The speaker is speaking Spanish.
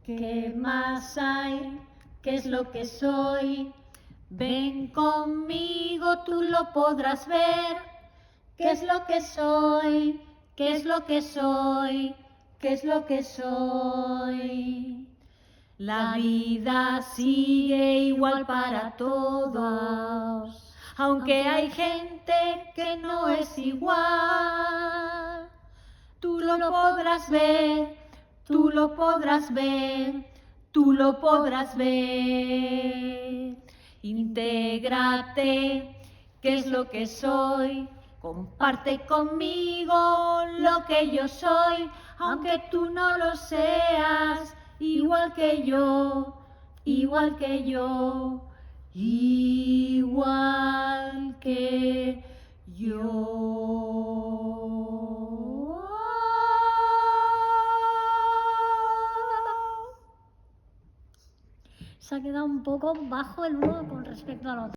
¿Qué más hay? ¿Qué es lo que soy? Ven conmigo, tú lo podrás ver. ¿Qué es lo que soy? ¿Qué es lo que soy? ¿Qué es lo que soy? La vida sigue igual para todos, aunque hay gente que no es igual. Tú lo podrás ver, tú lo podrás ver, tú lo podrás ver. Intégrate, ¿qué es lo que soy? Comparte conmigo lo que yo soy, aunque tú no lo seas, igual que yo, igual que yo, igual que yo. Se ha quedado un poco bajo el uno con respecto al otro.